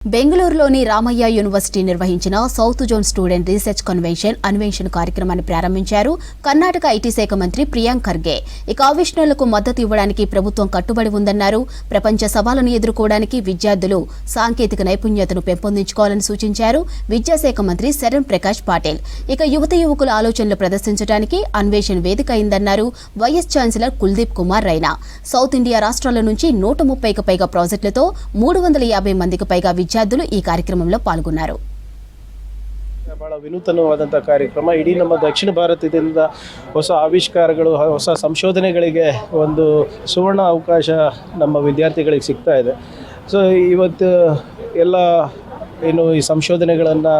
బెంగళూరులోని రామయ్య యూనివర్సిటీ నిర్వహించిన south zone student research convention అన్వేషణ కార్యక్రమాన్ని ప్రారంభించారు కర్ణాటక ఐటీ శాఖ మంత్రి ప్రియాంక్ ఖర్గే. ఇక ఆవిష్కరణలకు మద్దతు ఇవ్వడానికి ప్రభుత్వం కట్టుబడి ఉందన్నారు. ప్రపంచ సవాళ్లను ఎదుర్కోవడానికి విద్యార్థులు సాంకేతిక నైపుణ్యతను పెంపొందించుకోవాలని సూచించారు విద్యాశాఖ మంత్రి శరణ్ ప్రకాష్ పాటిల్. ఇక యువకుల ఆలోచనలు ప్రదర్శించడానికి అన్వేషణ వేదిక అయిందన్నారు vice chancellor Kuldeep Kumar Raina. South India రాష్ట్రాల నుంచి 130కి పైగా ప్రాజెక్టులతో 350 మందికి పైగా విద్యార్థులు ఈ కార్యక్రమంలో పాల్గొన్నారు. ಬಹಳ ವಿನೂತನವಾದಂಥ ಕಾರ್ಯಕ್ರಮ. ಇಡೀ ನಮ್ಮ ದಕ್ಷಿಣ ಭಾರತದಿಂದ ಹೊಸ ಆವಿಷ್ಕಾರಗಳು, ಹೊಸ ಸಂಶೋಧನೆಗಳಿಗೆ ಒಂದು ಸುವರ್ಣ ಅವಕಾಶ ನಮ್ಮ ವಿದ್ಯಾರ್ಥಿಗಳಿಗೆ ಸಿಗ್ತಾ ಇದೆ. ಸೊ ಇವತ್ತು ಎಲ್ಲ ಏನು ಈ ಸಂಶೋಧನೆಗಳನ್ನು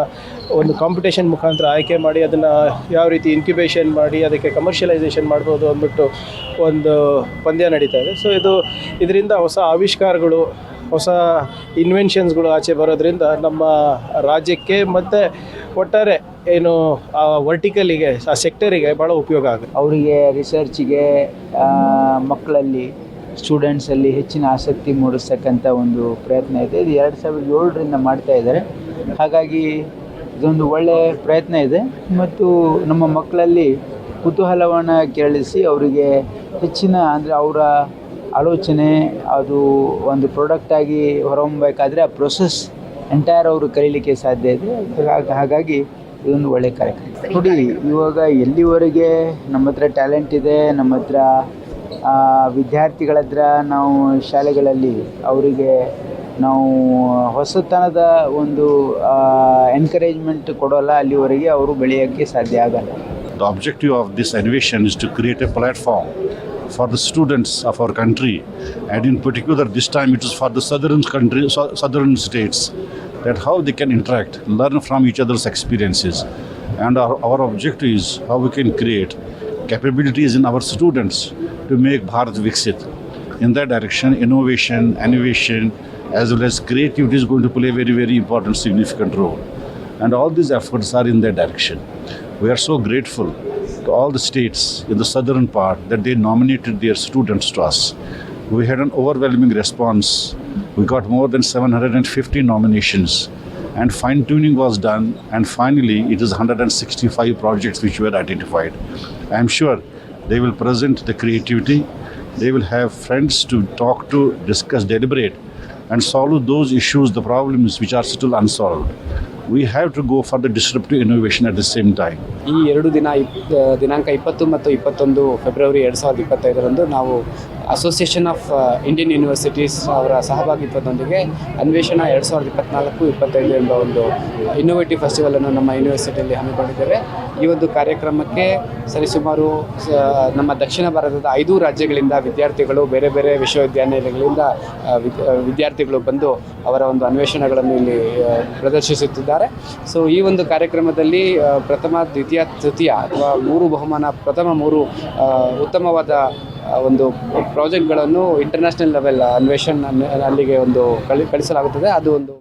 ಒಂದು ಕಾಂಪಿಟೇಷನ್ ಮುಖಾಂತರ ಆಯ್ಕೆ ಮಾಡಿ ಅದನ್ನು ಯಾವ ರೀತಿ ಇನ್ಕ್ಯುಬೇಷನ್ ಮಾಡಿ ಅದಕ್ಕೆ ಕಮರ್ಷಿಯಲೈಸೇಷನ್ ಮಾಡ್ಬೋದು ಅಂದ್ಬಿಟ್ಟು ಒಂದು ಪಂದ್ಯ ನಡೀತಾ ಇದೆ. ಸೊ ಇದರಿಂದ ಹೊಸ ಆವಿಷ್ಕಾರಗಳು, ಹೊಸ ಇನ್ವೆನ್ಷನ್ಸ್ಗಳು ಆಚೆ ಬರೋದ್ರಿಂದ ನಮ್ಮ ರಾಜ್ಯಕ್ಕೆ ಮತ್ತು ಒಟ್ಟಾರೆ ಏನು ಆ ವರ್ಟಿಕಲಿಗೆ, ಆ ಸೆಕ್ಟರಿಗೆ ಭಾಳ ಉಪಯೋಗ ಆಗುತ್ತೆ. ಅವರಿಗೆ ರಿಸರ್ಚಿಗೆ ಮಕ್ಕಳಲ್ಲಿ, ಸ್ಟೂಡೆಂಟ್ಸಲ್ಲಿ ಹೆಚ್ಚಿನ ಆಸಕ್ತಿ ಮೂಡಿಸ್ತಕ್ಕಂಥ ಒಂದು ಪ್ರಯತ್ನ ಇದೆ. ಇದು 2007ರಿಂದ ಮಾಡ್ತಾ ಇದ್ದಾರೆ. ಹಾಗಾಗಿ ಇದೊಂದು ಒಳ್ಳೆಯ ಪ್ರಯತ್ನ ಇದೆ ಮತ್ತು ನಮ್ಮ ಮಕ್ಕಳಲ್ಲಿ ಕುತೂಹಲವನ್ನು ಕೆರಳಿಸಿ ಅವರಿಗೆ ಹೆಚ್ಚಿನ ಅಂದರೆ ಅವರ ಆಲೋಚನೆ ಅದು ಒಂದು ಪ್ರಾಡಕ್ಟಾಗಿ ಹೊರಹೊಮ್ಮಬೇಕಾದ್ರೆ ಆ ಪ್ರೊಸೆಸ್ ಎಂಟೈರ್ ಅವರು ಕಲೀಲಿಕ್ಕೆ ಸಾಧ್ಯ ಇದೆ. ಹಾಗಾಗಿ ಇದೊಂದು ಒಳ್ಳೆಯ ಕಾರ್ಯಕ್ರಮ. ನೋಡಿ, ಇವಾಗ ಎಲ್ಲಿವರೆಗೆ ನಮ್ಮ ಹತ್ರ ಟ್ಯಾಲೆಂಟ್ ಇದೆ, ನಮ್ಮ ಹತ್ರ ವಿದ್ಯಾರ್ಥಿಗಳ ಹತ್ರ ನಾವು ಶಾಲೆಗಳಲ್ಲಿ ಅವರಿಗೆ ನಾವು ಹೊಸತನದ ಒಂದು ಎನ್ಕರೇಜ್ಮೆಂಟ್ ಕೊಡೋಲ್ಲ, ಅಲ್ಲಿವರೆಗೆ ಅವರು ಬೆಳೆಯೋಕ್ಕೆ ಸಾಧ್ಯ ಆಗಲ್ಲ. The objective of this innovation is to create a platform for the students of our country, and in particular this time it is for the southern states, that how they can interact, learn from each other's experiences, and our objective is how we can create capabilities in our students to make Bharat Viksit. In that direction, innovation as well as creativity is going to play a very, very important, significant role, and all these efforts are in that direction. We are so grateful to all the states in the southern part that they nominated their students to us. We had an overwhelming response. We got more than 750 nominations, and fine-tuning was done, and finally it is 165 projects which were identified. I am sure they will present the creativity, they will have friends to talk to, discuss, deliberate, and solve those issues, the problems which are still unsolved. We have to go for the disruptive innovation at the same time. ಈ 2 ದಿನ ದಿನಾಂಕ 20 ಮತ್ತು 21 February 2025ರಂದು ನಾವು association of Indian universities ಅವರ ಸಹಭಾಗಿತ್ವದೊಂದಿಗೆ ಅನ್ವೇಷಣಾ 2024-25 ಎಂಬ ಒಂದು innovative ಫೆಸ್ಟಿವಲನ್ನು ನಮ್ಮ ಯೂನಿವರ್ಸಿಟಿಯಲ್ಲಿ ಹಮ್ಮಿಕೊಂಡಿದ್ದೇವೆ. ಈ ಒಂದು ಕಾರ್ಯಕ್ರಮಕ್ಕೆ ಸರಿಸುಮಾರು ನಮ್ಮ ದಕ್ಷಿಣ ಭಾರತದ 5 ರಾಜ್ಯಗಳಿಂದ ವಿದ್ಯಾರ್ಥಿಗಳು, ಬೇರೆ ಬೇರೆ ವಿಶ್ವವಿದ್ಯಾನಿಲಯಗಳಿಂದ ವಿದ್ಯಾರ್ಥಿಗಳು ಬಂದು ಅವರ ಒಂದು ಅನ್ವೇಷಣೆಗಳನ್ನು ಇಲ್ಲಿ ಪ್ರದರ್ಶಿಸುತ್ತಿದ್ದಾರೆ. ಸೊ ಈ ಒಂದು ಕಾರ್ಯಕ್ರಮದಲ್ಲಿ ಪ್ರಥಮ, ದ್ವಿತೀಯ, ತೃತೀಯ ಅಥವಾ 3 ಬಹುಮಾನ, ಪ್ರಥಮ 3 ಉತ್ತಮವಾದ ಒಂದು ಪ್ರಾಜೆಕ್ಟ್ಗಳನ್ನು ಇಂಟರ್ನ್ಯಾಷನಲ್ ಲೆವೆಲ್ ಅನ್ವೇಷಣೆ ಅಲ್ಲಿಗೆ ಒಂದು ಕಳಿಸಲಾಗುತ್ತದೆ. ಅದು ಒಂದು